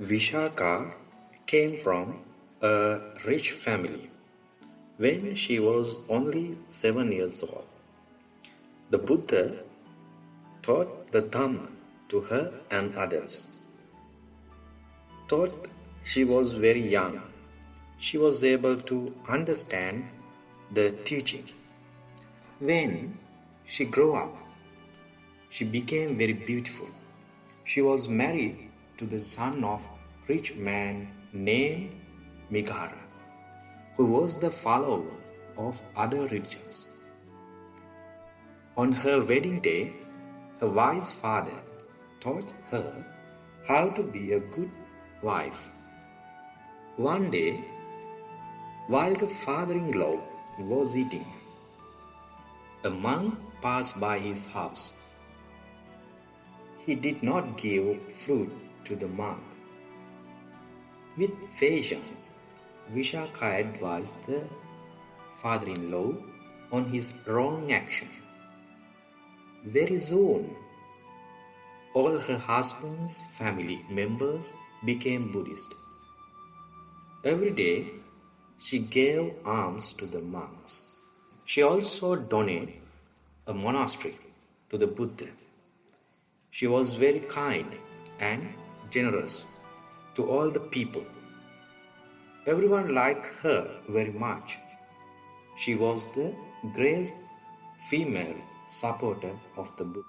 Visaka came from a rich family when she was only 7 years old. The Buddha taught the Dhamma to her and others. Though she was very young, she was able to understand the teaching. When she grew up, she became very beautiful. She was married to the son of a rich man named Migara, who was the follower of other religions. On her wedding day, her wise father taught her how to be a good wife. One day, while the father-in-law was eating, a monk passed by his house. He did not give fruit to the monk. With patience, Visakha advised the father-in-law on his wrong action. Very soon, all her husband's family members became Buddhist. Every day, she gave alms to the monks. She also donated a monastery to the Buddha. She was very kind and generous to all the people. Everyone liked her very much. She was the greatest female supporter of the Buddha.